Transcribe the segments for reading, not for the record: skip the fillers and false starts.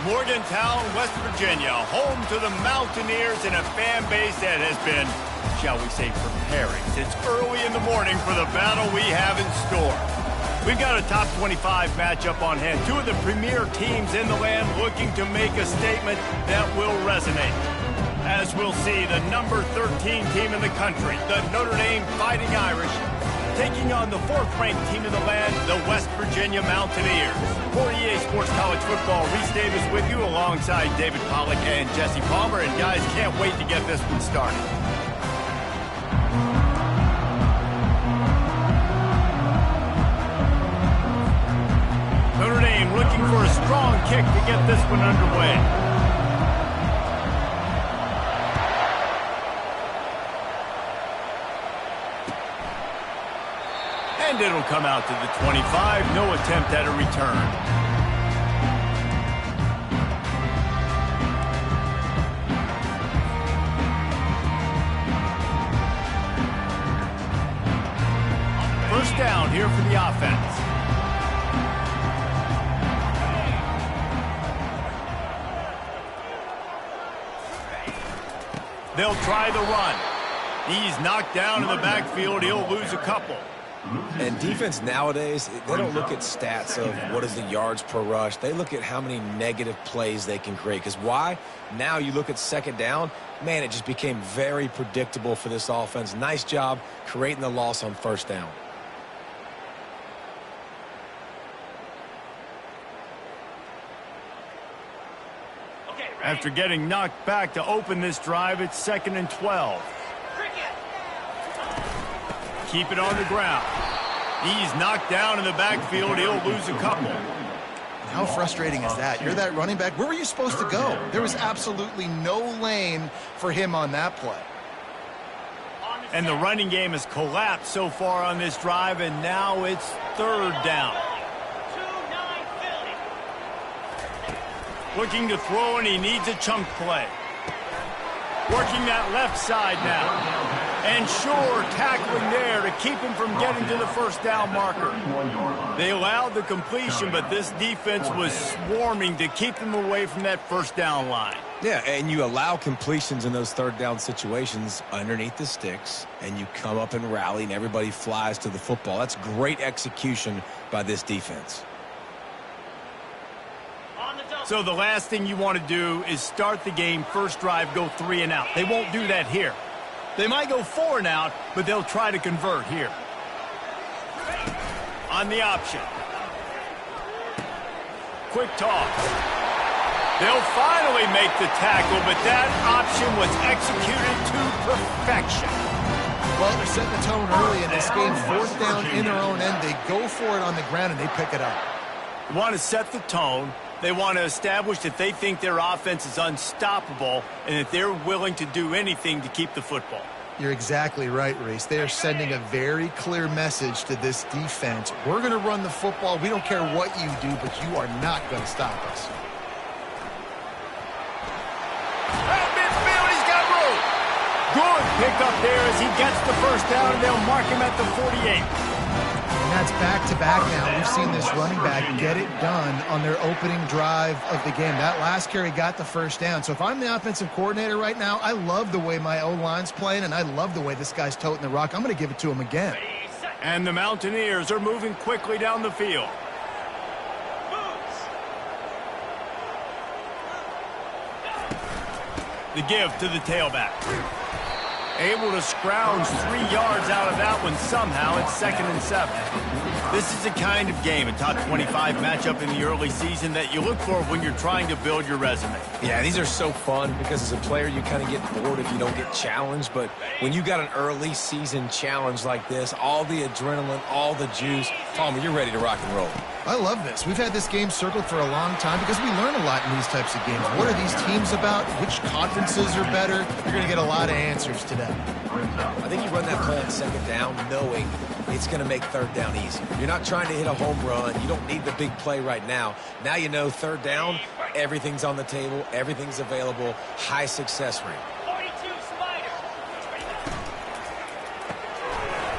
Morgantown, West Virginia, home to the Mountaineers and a fan base that has been, shall we say, preparing since early in the morning for the battle we have in store. We've got a top 25 matchup on hand. Two of the premier teams in the land looking to make a statement that will resonate. As we'll see, the number 13 team in the country, the Notre Dame Fighting Irish, taking on the fourth-ranked team in the land, the West Virginia Mountaineers. For EA Sports College Football, Reese Davis with you alongside David Pollack and Jesse Palmer. And guys, can't wait to get this one started. Notre Dame looking for a strong kick to get this one underway. And it'll come out to the 25. No attempt at a return. First down here for the offense. They'll try the run. He's knocked down in the backfield. He'll lose a couple. And defense nowadays, they don't look at stats of what is the yards per rush. They look at how many negative plays they can create. Because why? Now you look at second down, man, it just became very predictable for this offense. Nice job creating the loss on first down. After getting knocked back to open this drive, it's 2nd and 12. Keep it on the ground. He's knocked down in the backfield. He'll lose a couple. How frustrating is that? You're that running back. Where were you supposed to go? There was absolutely no lane for him on that play. And the running game has collapsed so far on this drive, and now it's 3rd down. Looking to throw, and he needs a chunk play. Working that left side now. And sure, tackling there to keep him from getting to the first down marker. They allowed the completion, but this defense was swarming to keep them away from that first down line. Yeah, and you allow completions in those third down situations underneath the sticks, and you come up and rally, and everybody flies to the football. That's great execution by this defense. So the last thing you want to do is start the game, first drive, go 3 and out. They won't do that here. They might go 4 and out, but they'll try to convert here. On the option. Quick toss. They'll finally make the tackle, but that option was executed to perfection. Well, they're setting the tone early in this game. 4th down in their own end. They go for it on the ground, and they pick it up. They want to set the tone. They want to establish that they think their offense is unstoppable and that they're willing to do anything to keep the football. You're exactly right, Reese. They are sending a very clear message to this defense. We're going to run the football. We don't care what you do, but you are not going to stop us. At midfield, he's got room. Good pick up there as he gets the first down, and they'll mark him at the 48. And that's back-to-back now. We've seen this running back get it done on their opening drive of the game. That last carry got the first down. So if I'm the offensive coordinator right now, I love the way my O-line's playing, and I love the way this guy's toting the rock. I'm going to give it to him again. And the Mountaineers are moving quickly down the field. The give to the tailback. Able to scrounge 3 yards out of that one somehow. It's 2nd and 7. This is the kind of game, a top 25 matchup in the early season, that you look for when you're trying to build your resume. Yeah, these are so fun because as a player, you kind of get bored if you don't get challenged. But when you got an early season challenge like this, all the adrenaline, all the juice, Palmer, you're ready to rock and roll. I love this. We've had this game circled for a long time because we learn a lot in these types of games. What are these teams about? Which conferences are better? You're going to get a lot of answers today. I think you run that play on second down knowing it's going to make third down easy. You're not trying to hit a home run. You don't need the big play right now. Now you know third down, everything's on the table, everything's available, high success rate.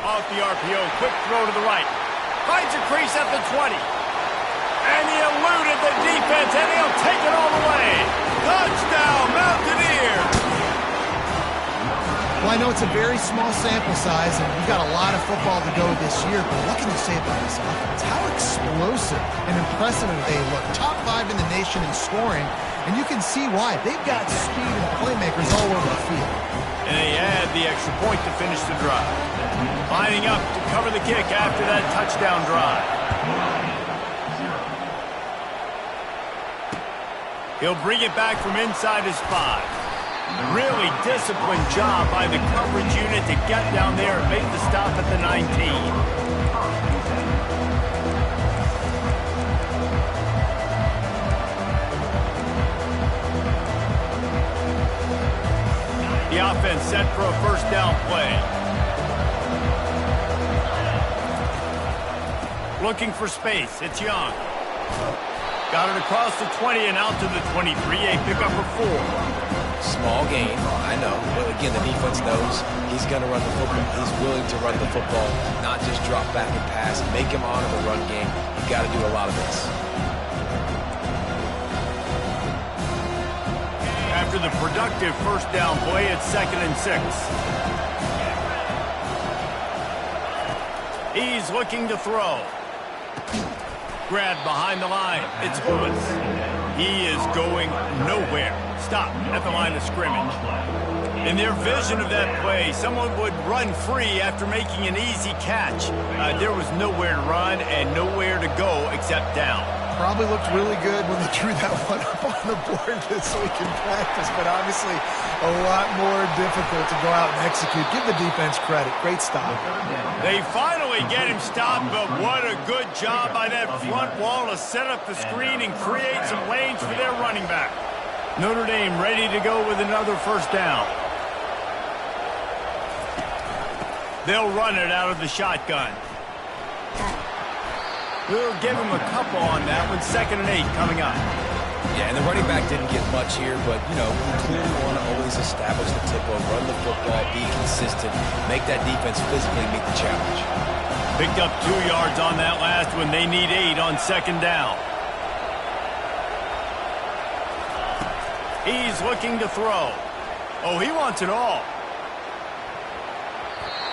Off the RPO, quick throw to the right. Finds a crease at the 20. And he eluded the defense, and he'll take it all the I know it's a very small sample size, and we've got a lot of football to go this year, but what can you say about this offense? How explosive and impressive they look. Top 5 in the nation in scoring, and you can see why. They've got speed and playmakers all over the field. And they add the extra point to finish the drive. Lining up to cover the kick after that touchdown drive. He'll bring it back from inside his 5. Really disciplined job by the coverage unit to get down there and make the stop at the 19. The offense set for a first down play. Looking for space. It's Young. Got it across the 20 and out to the 23. A pickup of 4. Small gain, I know. But again, the defense knows he's going to run the football. He's willing to run the football, not just drop back and pass. Make him honor the run game. You've got to do a lot of this. After the productive first down play, it's 2nd and 6. He's looking to throw. Grabbed behind the line. It's Lewis. He is going nowhere. Stop at the line of scrimmage. In their vision of that play, someone would run free after making an easy catch. There was nowhere to run and nowhere to go except down. Probably looked really good when they drew that one up on the board this week in practice, but obviously a lot more difficult to go out and execute. Give the defense credit. Great stop. They finally get him stopped, but what a good job by that front wall to set up the screen and create some lanes for their running back. Notre Dame ready to go with another first down. They'll run it out of the shotgun. We'll give him a couple on that one. 2nd and 8 coming up. Yeah, and the running back didn't get much here, but, you know, you clearly want to always establish the tempo, run the football, be consistent, make that defense physically meet the challenge. Picked up 2 yards on that last one. They need 8 on 2nd down. He's looking to throw. Oh, he wants it all.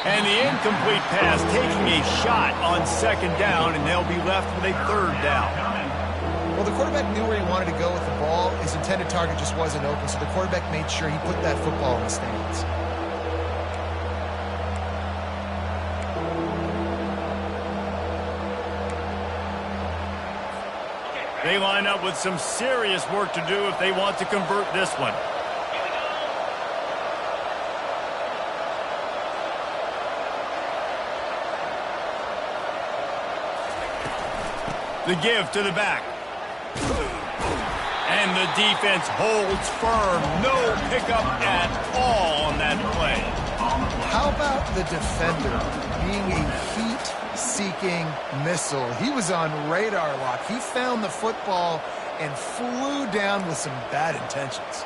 And the incomplete pass taking a shot on 2nd down, and they'll be left with a 3rd down. Well, the quarterback knew where he wanted to go with the ball. His intended target just wasn't open, so the quarterback made sure he put that football in the stands. They line up with some serious work to do if they want to convert this one. The give to the back. And the defense holds firm. No pickup at all on that play. How about the defender being a heat-seeking missile? He was on radar lock. He found the football and flew down with some bad intentions.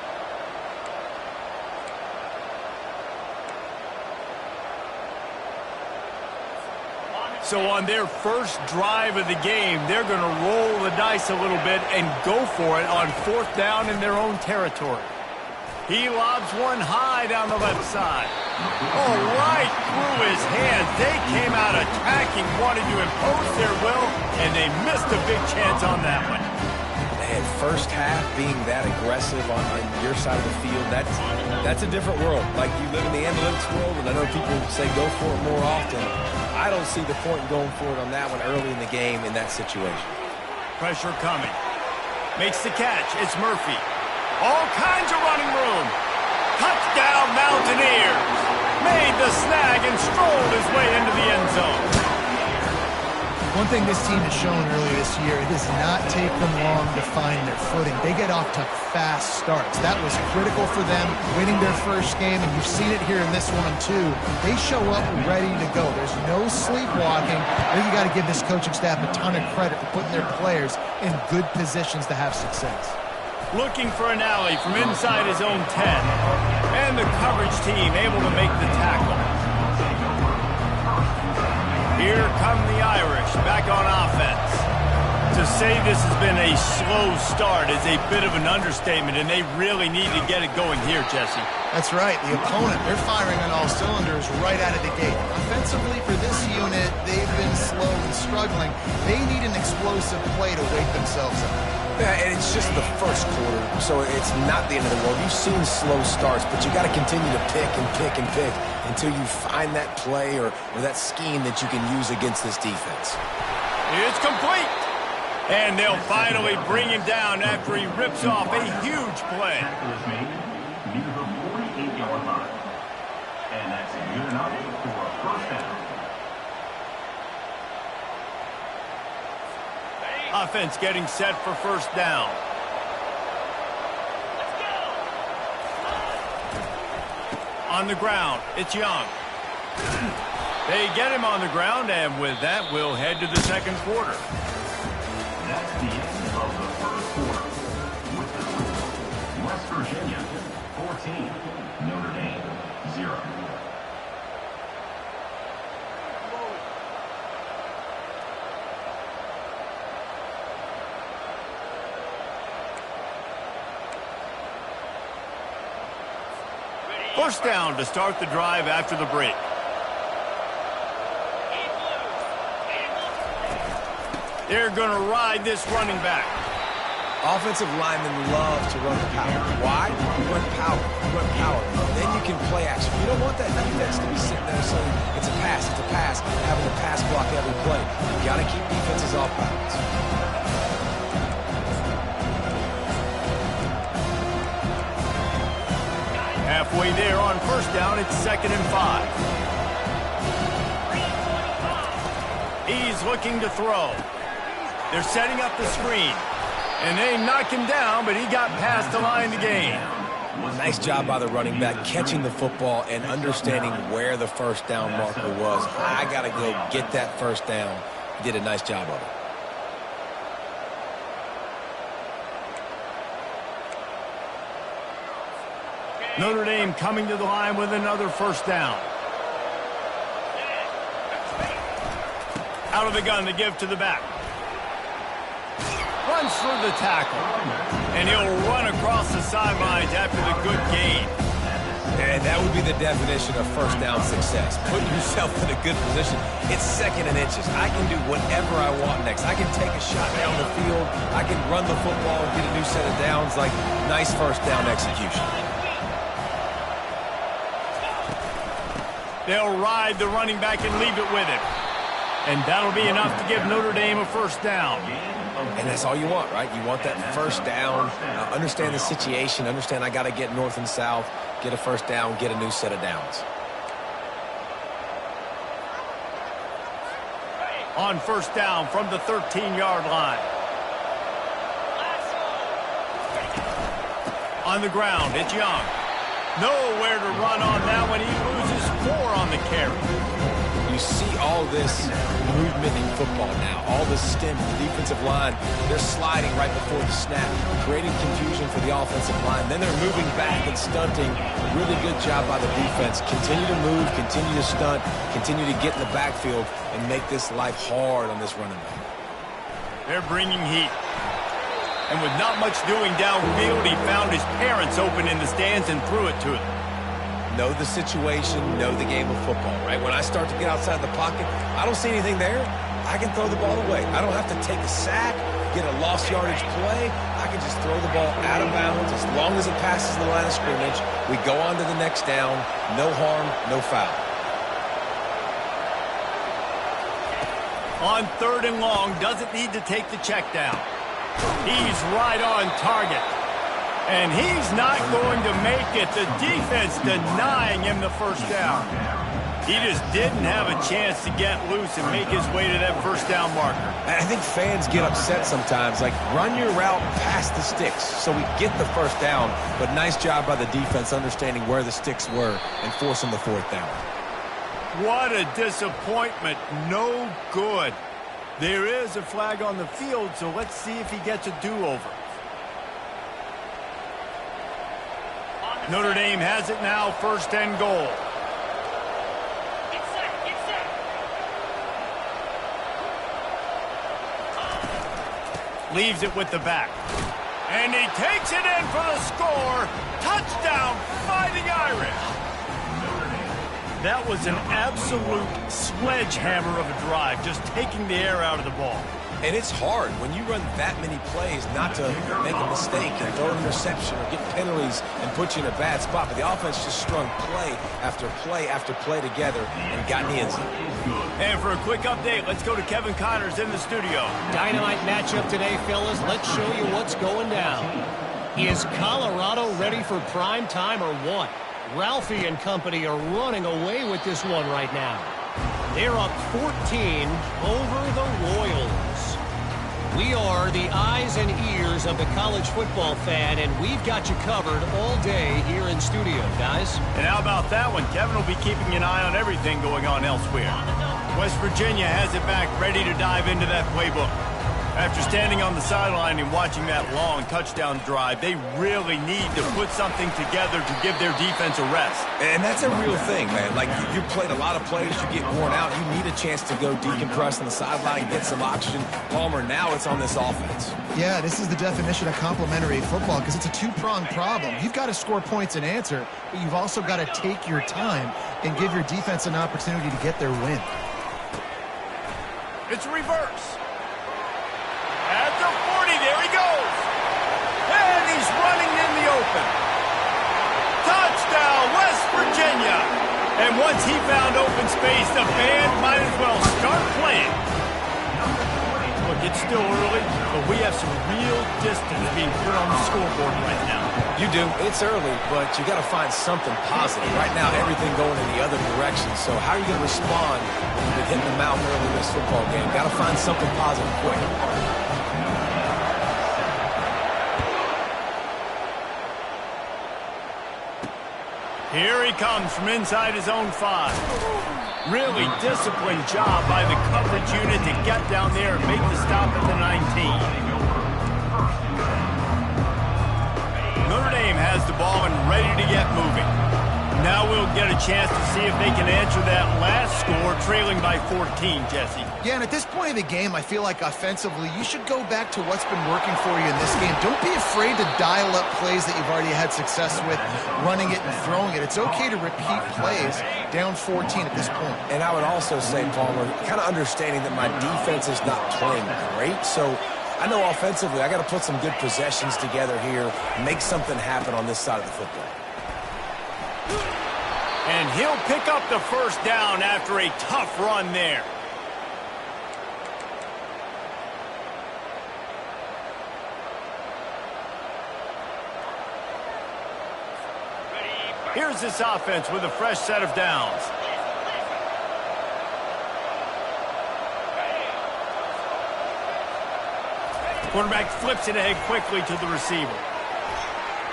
So on their first drive of the game, they're going to roll the dice a little bit and go for it on 4th down in their own territory. He lobs one high down the left side. Oh, right through his hands. They came out attacking, wanted to impose their will, and they missed a big chance on that one. Man, first half being that aggressive on your side of the field, that's a different world. Like, you live in the analytics world, and I know people say go for it more often. I don't see the point in going for it on that one early in the game in that situation. Pressure coming. Makes the catch. It's Murphy. All kinds of running room. Touchdown, Mountaineers. Made the snag and strolled his way into the end zone. One thing this team has shown earlier this year, it does not take them long to find their footing. They get off to fast starts. That was critical for them, winning their first game, and you've seen it here in this one, too. They show up ready to go. There's no sleepwalking. I think you got to give this coaching staff a ton of credit for putting their players in good positions to have success. Looking for an alley from inside his own 10. And the coverage team able to make the tackle. Here come the Irish back on offense. To say this has been a slow start is a bit of an understatement, and they really need to get it going here, Jesse. That's right. The opponent, they're firing on all cylinders right out of the gate. Offensively for this unit, they've been slow and struggling. They need an explosive play to wake themselves up. Yeah, and it's just the first quarter, so it's not the end of the world. You've seen slow starts, but you got to continue to pick and pick and pick until you find that play or that scheme that you can use against this defense. It's complete. And they'll finally bring him down after he rips off a huge play. Near the 48-yard line. And that's good enough for a first down. Offense getting set for first down. On the ground, it's Young. They get him on the ground, and with that, we'll head to the second quarter. That's the end of the first quarter. With the score, West Virginia 14, Notre Dame 0. First down to start the drive after the break. They're going to ride this running back. Offensive linemen love to run power. Why? You run power. You run power. Then you can play action. You don't want that defense to be sitting there saying, it's a pass, having to pass block every play. You got to keep defenses off balance. Halfway there on first down, it's 2nd and 5. He's looking to throw. They're setting up the screen. And they knock him down, but he got past the line to gain. Nice job by the running back, catching the football and understanding where the first down marker was. I got to go get that first down. He did a nice job of it. Notre Dame coming to the line with another first down. Out of the gun to give to the back. Runs through the tackle. And he'll run across the sidelines after the good gain. And that would be the definition of first down success. Put yourself in a good position. It's 2nd and inches. I can do whatever I want next. I can take a shot down the field. I can run the football and get a new set of downs. Like, nice first down execution. They'll ride the running back and leave it with him. And that'll be enough to give Notre Dame a first down. And that's all you want, right? You want that first down. Understand the situation. Understand I got to get north and south, get a first down, get a new set of downs. On first down from the 13-yard line. On the ground, it's Young. Nowhere to run on that one. He loses 4 on the carry. You see all this movement in football now. All the stem, the defensive line, they're sliding right before the snap, creating confusion for the offensive line. Then they're moving back and stunting. Really good job by the defense. Continue to move, continue to stunt, continue to get in the backfield and make this life hard on this running back. They're bringing heat. And with not much doing downfield, he found his parents open in the stands and threw it to them. Know the situation, know the game of football, right? When I start to get outside the pocket, I don't see anything there. I can throw the ball away. I don't have to take a sack, get a lost yardage play. I can just throw the ball out of bounds as long as it passes the line of scrimmage. We go on to the next down. No harm, no foul. On 3rd and long, doesn't need to take the check down. He's right on target. And he's not going to make it. The defense denying him the first down. He just didn't have a chance to get loose and make his way to that first down marker. I think fans get upset sometimes. Like, run your route past the sticks so we get the first down. But nice job by the defense understanding where the sticks were and forcing the 4th down. What a disappointment. No good. There is a flag on the field, so let's see if he gets a do-over. Notre Dame has it now, 1st and goal. Get set. Leaves it with the back. And he takes it in for the score. Touchdown, Fighting Irish. That was an absolute sledgehammer of a drive, just taking the air out of the ball. And it's hard when you run that many plays not to make a mistake and throw an interception or get penalties and put you in a bad spot. But the offense just strung play after play after play together and got in the end zone. And for a quick update, let's go to Kevin Connors in the studio. Dynamite matchup today, fellas. Let's show you what's going down. Is Colorado ready for prime time or what? Ralphie and company are running away with this one right now. They're up 14 over the Royals. We are the eyes and ears of the college football fan, and we've got you covered all day here in studio, guys. And how about that one? Kevin will be keeping an eye on everything going on elsewhere. West Virginia has it back, ready to dive into that playbook. After standing on the sideline and watching that long touchdown drive, they really need to put something together to give their defense a rest. And that's a real thing, man. Like, you played a lot of plays, you get worn out, you need a chance to go decompress on the sideline, get some oxygen. Palmer, now it's on this offense. Yeah, this is the definition of complementary football because it's a two-pronged problem. You've got to score points and answer, but you've also got to take your time and give your defense an opportunity to get their win. It's a reverse. At the 40, there he goes. And he's running in the open. Touchdown, West Virginia. And once he found open space, the band might as well start playing. Look, it's still early, but we have some real distance being put on the scoreboard right now. You do. It's early, but you got to find something positive. Right now, everything going in the other direction. So how are you going to respond when you've been hitting the mouth early in this football game? Got to find something positive quick. Here he comes from inside his own 5. Really disciplined job by the coverage unit to get down there and make the stop at the 19. Notre Dame has the ball and ready to get moving. Now we'll get a chance to see if they can answer that last score, trailing by 14, Jesse. Yeah, and at this point in the game, I feel like offensively, you should go back to what's been working for you in this game. Don't be afraid to dial up plays that you've already had success with, running it and throwing it. It's okay to repeat plays down 14 at this point. And I would also say, Palmer, kind of understanding that my defense is not playing great, so I know offensively I got to put some good possessions together here, make something happen on this side of the football. And he'll pick up the first down after a tough run there. Here's this offense with a fresh set of downs. Quarterback flips it ahead quickly to the receiver.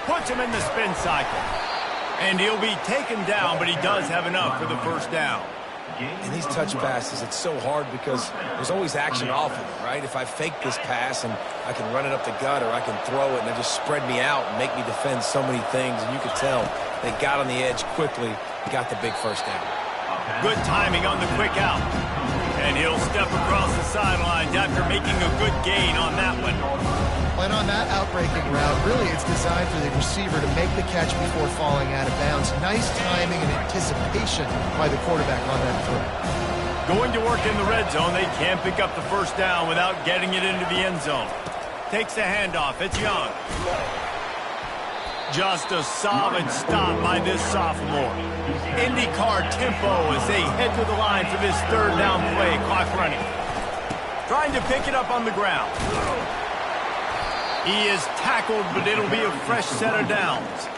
Puts him in the spin cycle. And he'll be taken down, but he does have enough for the first down. In these touch passes, it's so hard because there's always action off of it, right? If I fake this pass and I can run it up the gut or I can throw it and they just spread me out and make me defend so many things, and you could tell they got on the edge quickly, got the big first down. Good timing on the quick out. And he'll step across the sidelines after making a good gain on that one. And on that outbreaking route, really it's designed for the receiver to make the catch before falling out of bounds. Nice timing and anticipation by the quarterback on that throw. Going to work in the red zone, they can't pick up the first down without getting it into the end zone. Takes the handoff, it's Young. Just a solid stop by this sophomore. IndyCar tempo as they head to the line for this third down play. Clock running. Trying to pick it up on the ground. He is tackled, but it'll be a fresh set of downs.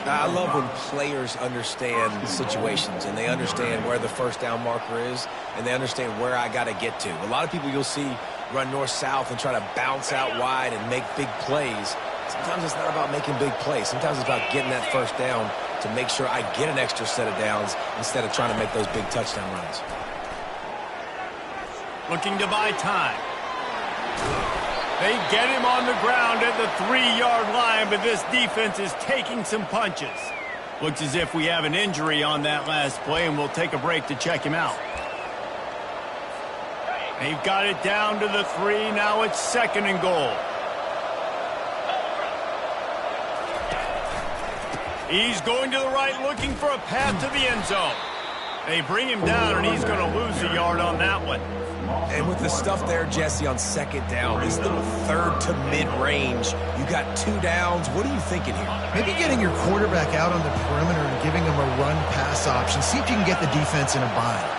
I love when players understand situations and they understand where the first down marker is and they understand where I got to get to. A lot of people you'll see run north-south and try to bounce out wide and make big plays. Sometimes it's not about making big plays. Sometimes it's about getting that first down to make sure I get an extra set of downs instead of trying to make those big touchdown runs. Looking to buy time. They get him on the ground at the 3-yard line, but this defense is taking some punches. Looks as if we have an injury on that last play, and we'll take a break to check him out. They've got it down to the 3. Now it's 2nd and goal. He's going to the right, looking for a path to the end zone. They bring him down, and he's going to lose a yard on that one. And with the stuff there, Jesse, on 2nd down, this little 3rd to mid-range, you got 2 downs. What are you thinking here? Maybe getting your quarterback out on the perimeter and giving him a run-pass option. See if you can get the defense in a bind.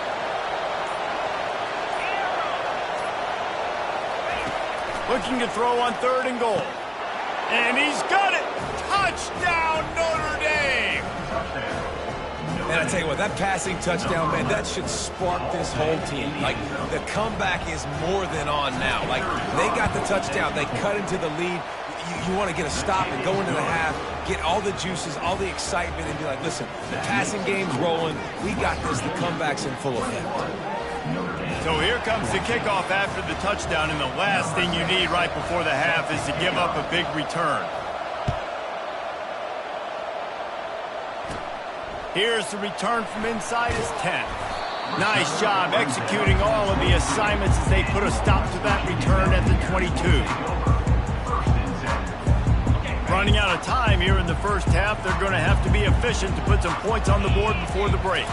Looking to throw on 3rd and goal. And he's got it! Touchdown, Notre Dame! And I tell you what, that passing touchdown, man, that should spark this whole team. Like, the comeback is more than on now. Like, they got the touchdown. They cut into the lead. You want to get a stop and go into the half, get all the juices, all the excitement, and be like, listen, the passing game's rolling. We got this. The comeback's in full effect. So here comes the kickoff after the touchdown, and the last thing you need right before the half is to give up a big return. Here's the return from inside his 10. Nice job executing all of the assignments as they put a stop to that return at the 22. Running out of time here in the first half, they're going to have to be efficient to put some points on the board before the break.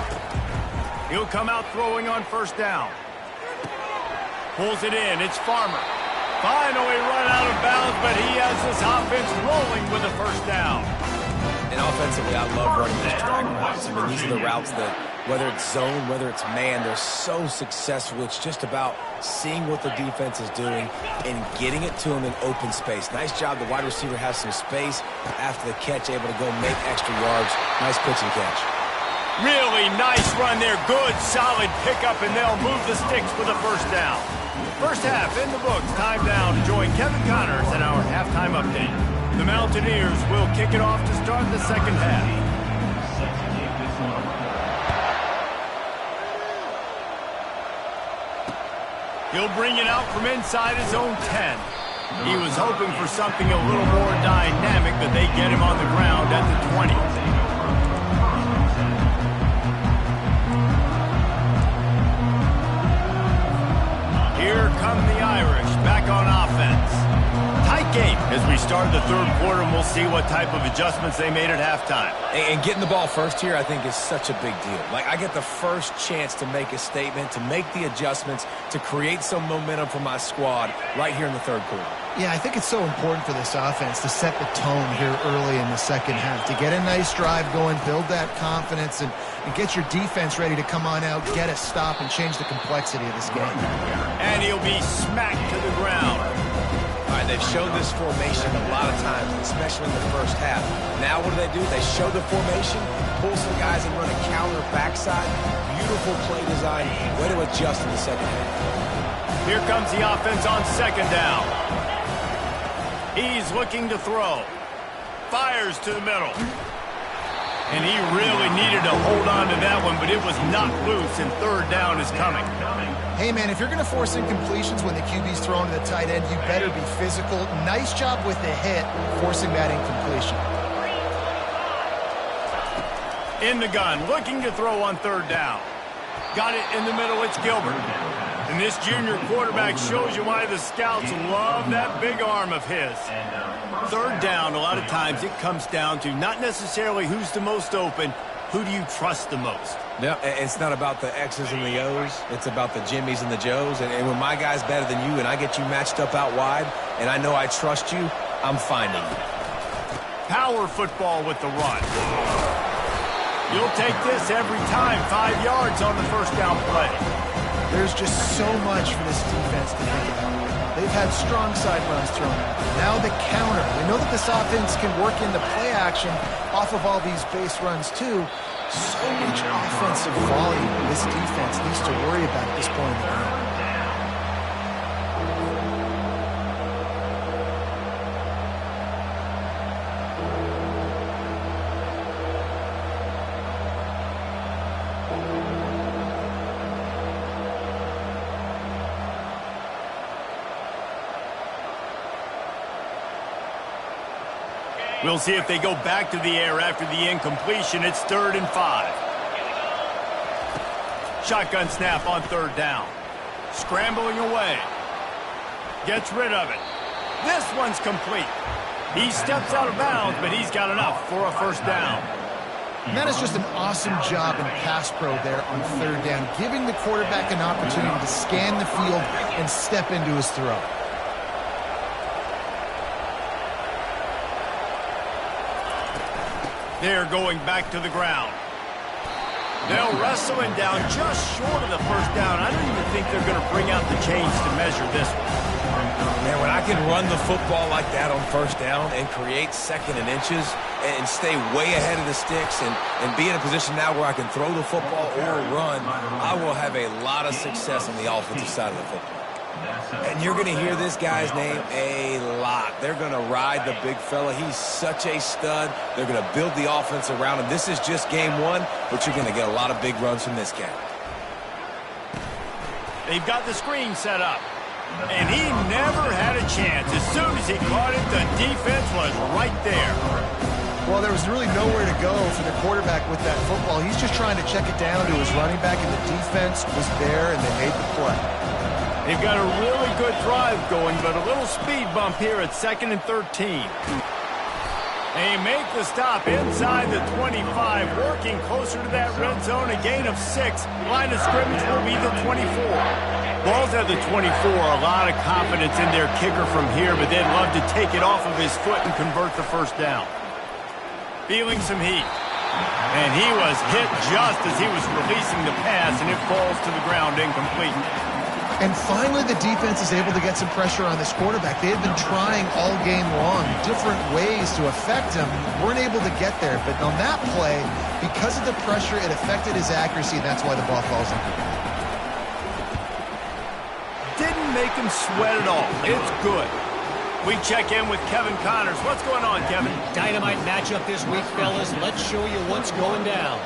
He'll come out throwing on 1st down. Pulls it in. It's Farmer. Finally run out of bounds, but he has this offense rolling with a 1st down. And offensively, I love running these drag routes. I mean, these are the routes that, whether it's zone, whether it's man, they're so successful. It's just about seeing what the defense is doing and getting it to them in open space. Nice job. The wide receiver has some space after the catch, able to go make extra yards. Nice pitch and catch. Really nice run there. Good, solid pickup, and they'll move the sticks for the 1st down. First half in the books. Time now to join Kevin Connors in our halftime update. The Mountaineers will kick it off to start the 2nd half. He'll bring it out from inside his own 10. He was hoping for something a little more dynamic, but they get him on the ground at the 20. Here come the Irish back on offense. Tight game as we start the 3rd quarter, and we'll see what type of adjustments they made at halftime. And getting the ball first here, I think, is such a big deal. Like, I get the first chance to make a statement, to make the adjustments, to create some momentum for my squad right here in the 3rd quarter. Yeah, I think it's so important for this offense to set the tone here early in the 2nd half, to get a nice drive going, build that confidence, and get your defense ready to come on out, get a stop, and change the complexity of this game. And he'll be smacked to the ground. All right, they've shown this formation a lot of times, especially in the first half. Now what do? They show the formation, pull some guys and run a counter backside. Beautiful play design, way to adjust in the 2nd half. Here comes the offense on 2nd down. He's looking to throw. Fires to the middle. And he really needed to hold on to that one, but it was knocked loose, and 3rd down is coming. Hey, man, if you're going to force incompletions when the QB's throwing to the tight end, you better be physical. Nice job with the hit, forcing that incompletion. In the gun, looking to throw on 3rd down. Got it in the middle, it's Gilbert. And this junior quarterback shows you why the scouts love that big arm of his. 3rd down, a lot of times it comes down to not necessarily who's the most open, who do you trust the most? Yeah, it's not about the X's and the O's. It's about the Jimmies and the Joes. And when my guy's better than you and I get you matched up out wide and I know I trust you, I'm finding you. Power football with the run. You'll take this every time. 5 yards on the 1st down play. There's just so much for this defense to think about. They've had strong side runs thrown at them. Now the counter. We know that this offense can work into play action off of all these base runs too. So much offensive volume this defense needs to worry about at this point in the game. We'll see if they go back to the air after the incompletion. It's 3rd and 5. Shotgun snap on 3rd down. Scrambling away. Gets rid of it. This one's complete. He steps out of bounds, but he's got enough for a first down. And that is just an awesome job in pass pro there on third down, giving the quarterback an opportunity to scan the field and step into his throw. They're going back to the ground. They'll wrestle him down just short of the first down. I don't even think they're going to bring out the chains to measure this one. Man, when I can run the football like that on first down and create second and inches and stay way ahead of the sticks and be in a position now where I can throw the football or run, I will have a lot of success on the offensive side of the football. And you're going to hear this guy's name a lot. They're going to ride the big fella. He's such a stud. They're going to build the offense around him. This is just game one, but you're going to get a lot of big runs from this guy. They've got the screen set up. And he never had a chance. As soon as he caught it, the defense was right there. Well, there was really nowhere to go for the quarterback with that football. He's just trying to check it down to his running back, and the defense was there, and they made the play. They've got a really good drive going, but a little speed bump here at 2nd and 13. They make the stop inside the 25, working closer to that red zone, a gain of 6. Line of scrimmage will be the 24. Ball's at the 24, a lot of confidence in their kicker from here, but they'd love to take it off of his foot and convert the first down. Feeling some heat. And he was hit just as he was releasing the pass, and it falls to the ground incomplete. And finally, the defense is able to get some pressure on this quarterback. They had been trying all game long, different ways to affect him. Weren't able to get there. But on that play, because of the pressure, it affected his accuracy, and that's why the ball falls incomplete. Didn't make him sweat at all. It's good. We check in with Kevin Connors. What's going on, Kevin? Dynamite matchup this week, fellas. Let's show you what's going down.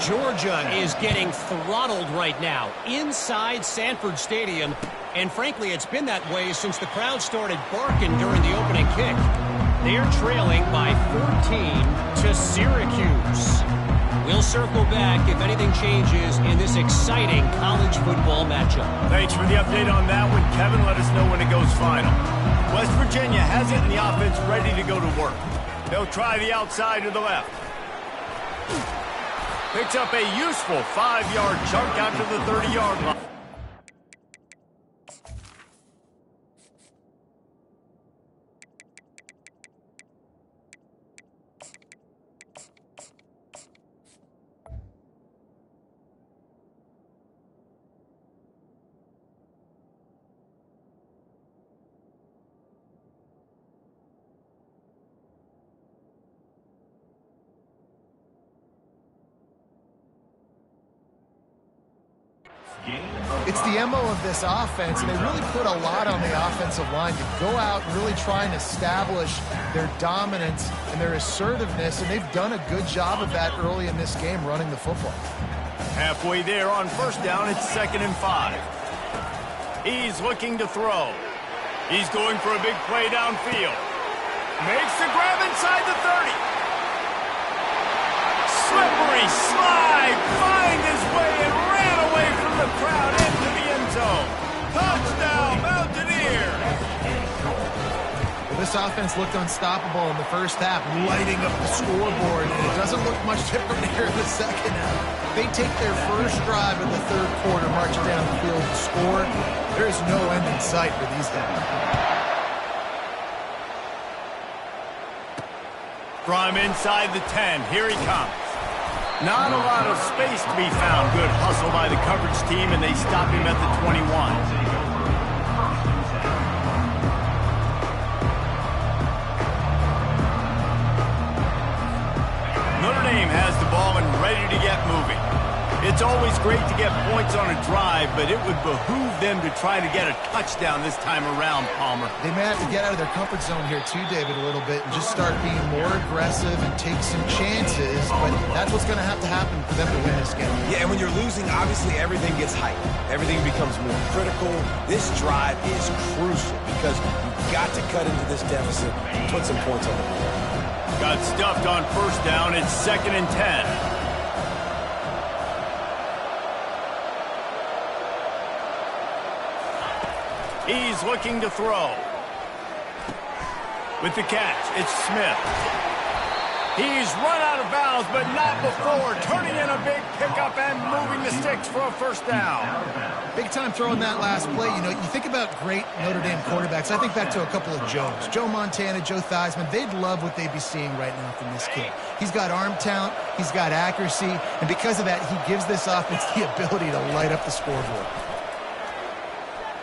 Georgia is getting throttled right now inside Sanford Stadium, and frankly, it's been that way since the crowd started barking during the opening kick. They're trailing by 14 to Syracuse. We'll circle back if anything changes in this exciting college football matchup. Thanks for the update on that one, Kevin. Let us know when it goes final. West Virginia has it, and the offense ready to go to work. They'll try the outside to the left. Picks up a useful 5-yard chunk out to the 30-yard line. It's the MO of this offense, and they really put a lot on the offensive line to go out and really try and establish their dominance and their assertiveness, and they've done a good job of that early in this game running the football. Halfway there on first down, it's 2nd and 5. He's looking to throw. He's going for a big play downfield. Makes the grab inside the 30. Slippery slide, find his way and ran away from the crowd into the end zone. Touchdown, Mountaineers! Well, this offense looked unstoppable in the first half, lighting up the scoreboard, and it doesn't look much different here in the second half. They take their first drive in the third quarter, march down the field to score. There is no end in sight for these guys. From inside the 10, here he comes. Not a lot of space to be found. Good hustle by the coverage team, and they stop him at the 21. Notre Dame has the ball and ready to get moving. It's always great to get points on a drive, but it would behoove them to try to get a touchdown this time around, Palmer. They may have to get out of their comfort zone here too, David, a little bit and just start being more aggressive and take some chances, but that's what's going to happen for them to win this game. Yeah, and when you're losing, obviously everything gets heightened. Everything becomes more critical. This drive is crucial because you've got to cut into this deficit and put some points on the board. Got stuffed on first down. It's 2nd and 10. He's looking to throw. With the catch, it's Smith. He's run out of bounds, but not before turning in a big pickup and moving the sticks for a first down. Big time throw in that last play. You know, you think about great Notre Dame quarterbacks. I think back to a couple of Joes. Joe Montana, Joe Theismann. They'd love what they'd be seeing right now from this kid. He's got arm talent. He's got accuracy. And because of that, he gives this offense the ability to light up the scoreboard.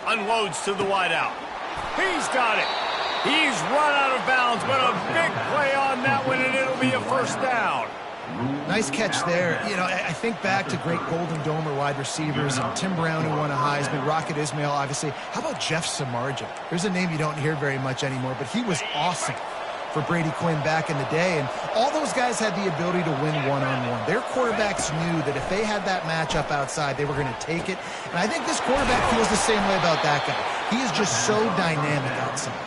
Unloads to the wideout. He's got it. He's run out of bounds, but a big play on that one, and it'll be a first down. Nice catch there. You know, I think back to great Golden Domer wide receivers and Tim Brown, who won a Heisman, Rocket Ismail, obviously. How about Jeff Samardzija? There's a name you don't hear very much anymore, but he was awesome for Brady Quinn back in the day, and all those guys had the ability to win one-on-one. Their quarterbacks knew that if they had that matchup outside, they were going to take it, and I think this quarterback feels the same way about that guy. He is just so dynamic outside.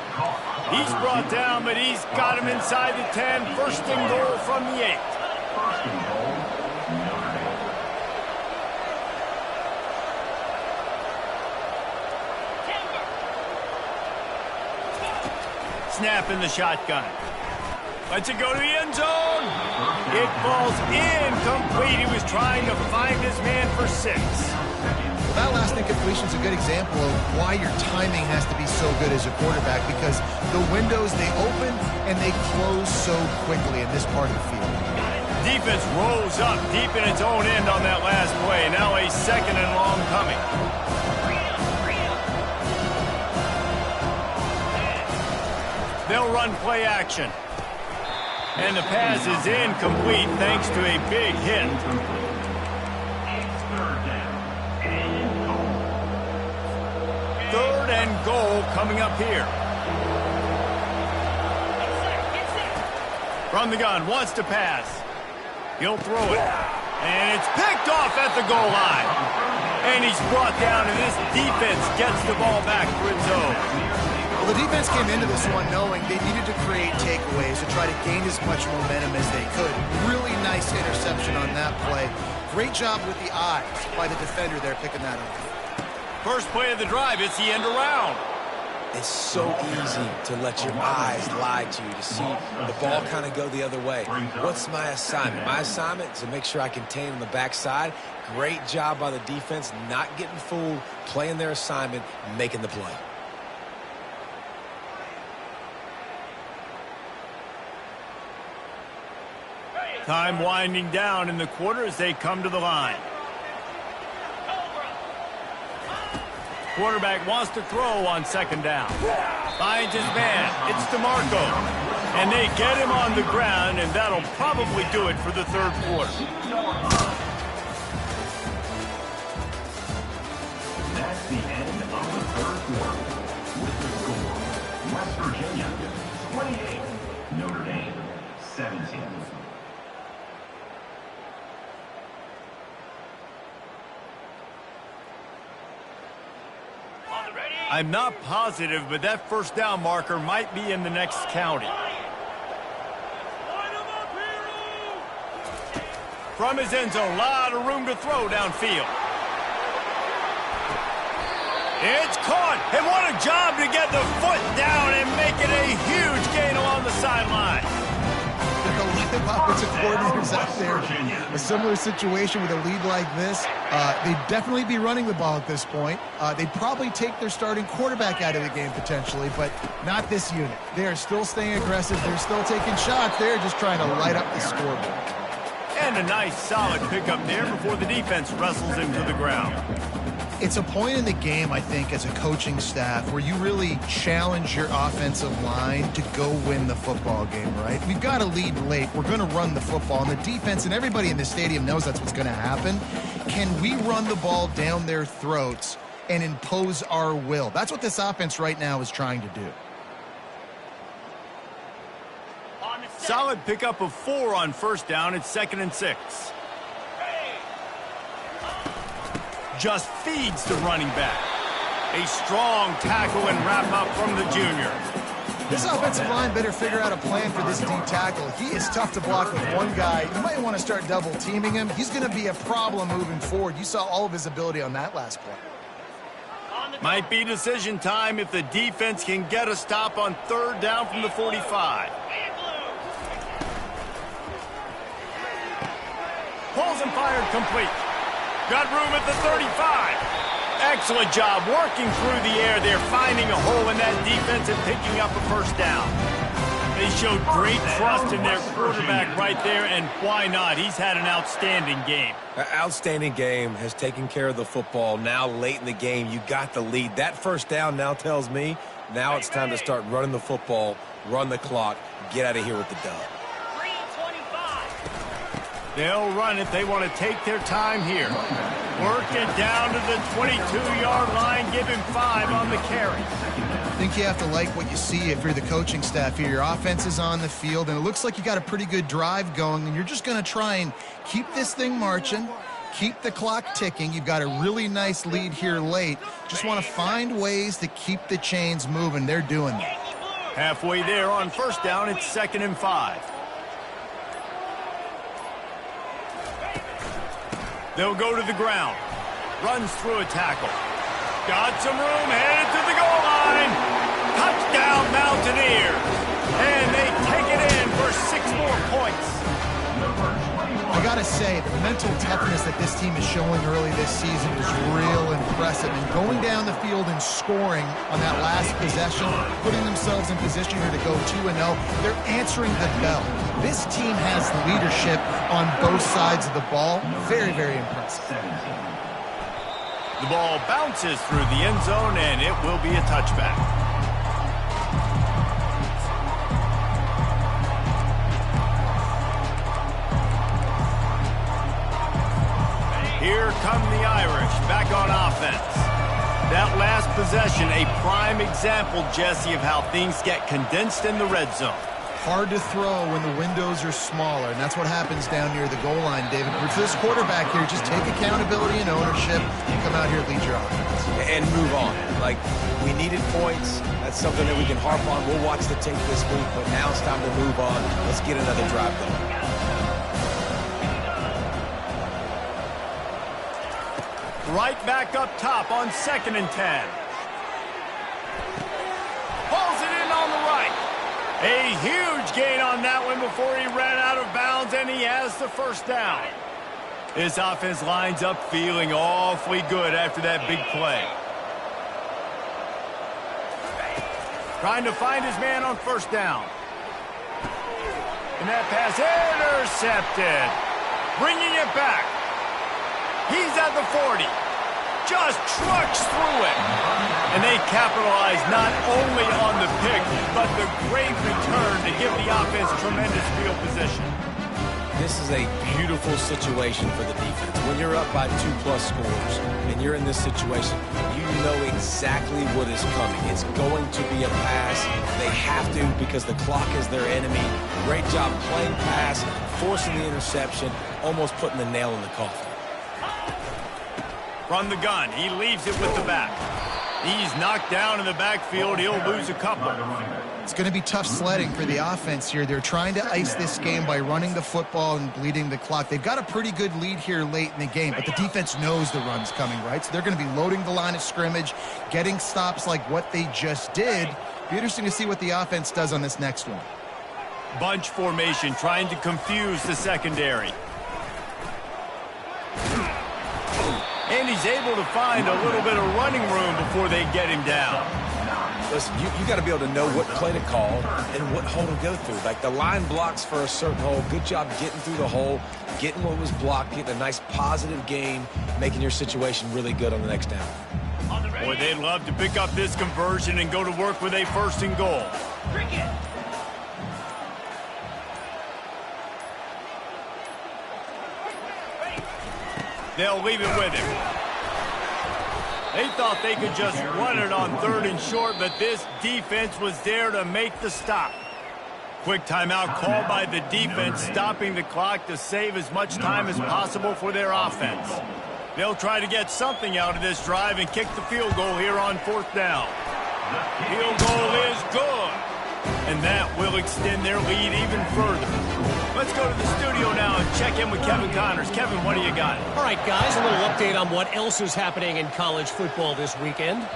He's brought down, but he's got him inside the 10. First and goal from the 8. First and goal, Notre Dame. Snap in the shotgun. Lets it go to the end zone. It falls incomplete. He was trying to find his man for 6. That last incompletion is a good example of why your timing has to be so good as a quarterback, because the windows, they open and they close so quickly in this part of the field. Defense rose up deep in its own end on that last play. Now a second and long coming. They'll run play action. And the pass is incomplete thanks to a big hit. Third and goal coming up here. From the gun, wants to pass. He'll throw it. And it's picked off at the goal line. And he's brought down, and this defense gets the ball back for its own. Well, the defense came into this one knowing they needed to create takeaways to try to gain as much momentum as they could. Really nice interception on that play. Great job with the eyes by the defender there picking that up. First play of the drive, it's the end around. It's so easy to let your eyes lie to you, to see the ball kind of go the other way. What's my assignment? My assignment is to make sure I contain on the backside. Great job by the defense, not getting fooled, playing their assignment, making the play. Time winding down in the quarter as they come to the line. Quarterback wants to throw on second down. Finds his man. It's DeMarco. And they get him on the ground, and that'll probably do it for the third quarter. That's the end of the third quarter. With the score, West Virginia 28, Notre Dame 17. I'm not positive, but that first down marker might be in the next county. From his end zone, a lot of room to throw downfield. It's caught, and what a job to get the foot down and make it a huge gain along the sideline. There are a lot of offensive coordinators out there. A similar situation with a lead like this. They'd definitely be running the ball at this point. They'd probably take their starting quarterback out of the game potentially, but not this unit. They are still staying aggressive. They're still taking shots. They're just trying to light up the scoreboard. And a nice, solid pickup there before the defense wrestles him to the ground. It's a point in the game, I think, as a coaching staff where you really challenge your offensive line to go win the football game, right? We've got a lead late. We're going to run the football, and the defense and everybody in the stadium knows that's what's going to happen. Can we run the ball down their throats and impose our will? That's what this offense right now is trying to do. Solid pickup of 4 on first down. It's 2nd and 6. Just feeds the running back. A strong tackle and wrap up from the junior. This offensive line better figure out a plan for this D tackle. He is tough to block with one guy. You might want to start double teaming him. He's going to be a problem moving forward. You saw all of his ability on that last play. Might be decision time if the defense can get a stop on 3rd down from the 45. Pulls and fired complete. Got room at the 35. Excellent job working through the air there, finding a hole in that defense and picking up a 1st down. They showed great trust in their quarterback right there, and why not? He's had an outstanding game. An outstanding game, has taken care of the football. Now late in the game, you got the lead. That 1st down now tells me now it's time to start running the football, run the clock, get out of here with the dub. They'll run it. They want to take their time here. Work it down to the 22-yard line. Give him 5 on the carry. I think you have to like what you see if you're the coaching staff here. Your offense is on the field, and it looks like you got a pretty good drive going, and you're just going to try and keep this thing marching, keep the clock ticking. You've got a really nice lead here late. Just want to find ways to keep the chains moving. They're doing that. Halfway there on 1st down, it's 2nd and 5. They'll go to the ground. Runs through a tackle. Got some room, headed to the goal line. Touchdown, Mountaineers. And they take it in for 6 more points. I got to say, the mental toughness that this team is showing early this season is real impressive. And going down the field and scoring on that last possession, putting themselves in position here to go 2-0, they're answering the bell. This team has leadership on both sides of the ball. Very, very impressive. The ball bounces through the end zone, and it will be a touchback. Here come the Irish, back on offense. That last possession, a prime example, Jesse, of how things get condensed in the red zone. Hard to throw when the windows are smaller, and that's what happens down near the goal line, David. For this quarterback here, just take accountability and ownership and come out here and lead your offense. And move on. Like, we needed points. That's something that we can harp on. We'll watch the tape this week, but now it's time to move on. Let's get another drive going. Right back up top on 2nd and 10. Pulls it in on the right. A huge gain on that one before he ran out of bounds, and he has the 1st down. This offense lines up feeling awfully good after that big play. Trying to find his man on 1st down. And that pass intercepted. Bringing it back. He's at the 40. Just trucks through it. And they capitalize not only on the pick, but the great return to give the offense tremendous field position. This is a beautiful situation for the defense. When you're up by 2+ scores and you're in this situation, you know exactly what is coming. It's going to be a pass. They have to because the clock is their enemy. Great job playing pass, forcing the interception, almost putting the nail in the coffin. From the gun, he leaves it with the back. He's knocked down in the backfield. He'll lose a couple. It's going to be tough sledding for the offense here. They're trying to ice this game by running the football and bleeding the clock. They've got a pretty good lead here late in the game, but the defense knows the run's coming, right? So they're going to be loading the line of scrimmage, getting stops like what they just did. Be interesting to see what the offense does on this next one. Bunch formation, trying to confuse the secondary. And he's able to find a little bit of running room before they get him down. Listen, you got to be able to know what play to call and what hole to go through. Like, the line blocks for a certain hole. Good job getting through the hole, getting what was blocked, getting a nice positive gain, making your situation really good on the next down. Boy, they'd love to pick up this conversion and go to work with a 1st and goal. They'll leave it with him. They thought they could just run it on 3rd and short, but this defense was there to make the stop. Quick timeout called by the defense, stopping the clock to save as much time as possible for their offense. They'll try to get something out of this drive and kick the field goal here on 4th down. Field goal is good. And that will extend their lead even further. Let's go to the studio now and check in with Kevin Connors. Kevin, what do you got? All right, guys, a little update on what else is happening in college football this weekend.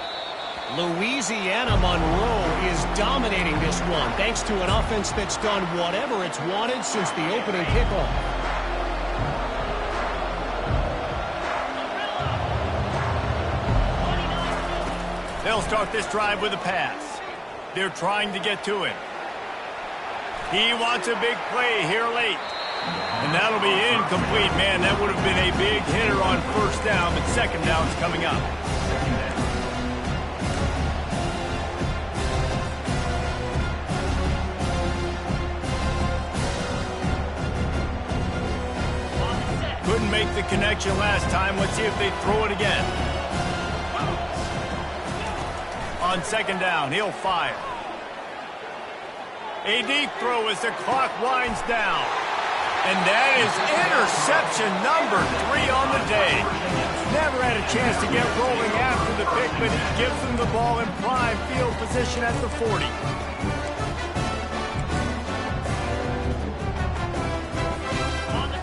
Louisiana Monroe is dominating this one thanks to an offense that's done whatever it's wanted since the opening kickoff. They'll start this drive with a pass. They're trying to get to him. He wants a big play here late. And that'll be incomplete, man. That would have been a big hitter on first down, but second down's coming up. Couldn't make the connection last time. Let's see if they throw it again. On second down, he'll fire. A deep throw as the clock winds down. And that is interception number 3 on the day. Never had a chance to get rolling after the pick, but he gives them the ball in prime field position at the 40.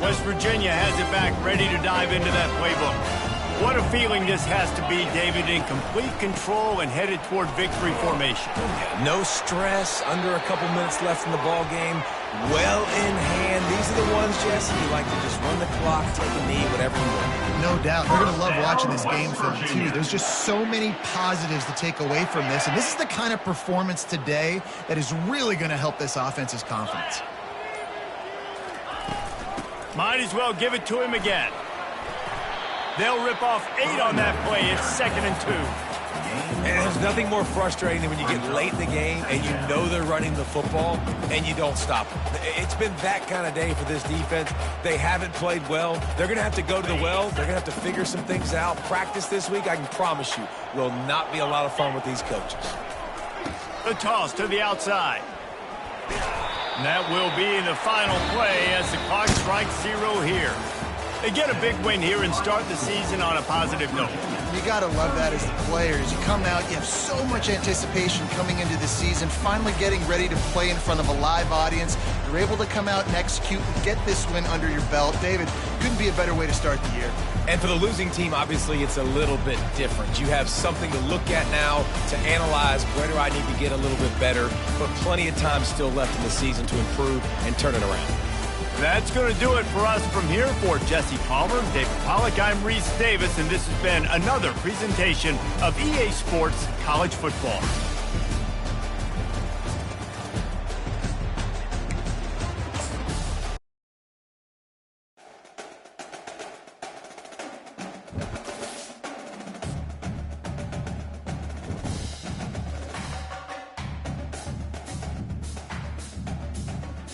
West Virginia has it back, ready to dive into that playbook. What a feeling this has to be, David, in complete control and headed toward victory formation. No stress, under a couple minutes left in the ball game, well in hand. These are the ones, Jesse, you like to just run the clock, take a knee, whatever you want. No doubt. They're going to love watching this game film, too. There's just so many positives to take away from this, and this is the kind of performance today that is really going to help this offense's confidence. Might as well give it to him again. They'll rip off 8 on that play. It's 2nd and 2. And there's nothing more frustrating than when you get late in the game and you know they're running the football and you don't stop them. It's been that kind of day for this defense. They haven't played well. They're going to have to go to the well. They're going to have to figure some things out. Practice this week, I can promise you, will not be a lot of fun with these coaches. The toss to the outside. And that will be the final play as the clock strikes 0 here. They get a big win here and start the season on a positive note. You got to love that as the players. You come out, you have so much anticipation coming into the season, finally getting ready to play in front of a live audience. You're able to come out and execute and get this win under your belt. David, couldn't be a better way to start the year. And for the losing team, obviously, it's a little bit different. You have something to look at now to analyze where do I need to get a little bit better, but plenty of time still left in the season to improve and turn it around. That's going to do it for us from here. For Jesse Palmer, David Pollack, I'm Reese Davis, and this has been another presentation of EA Sports College Football.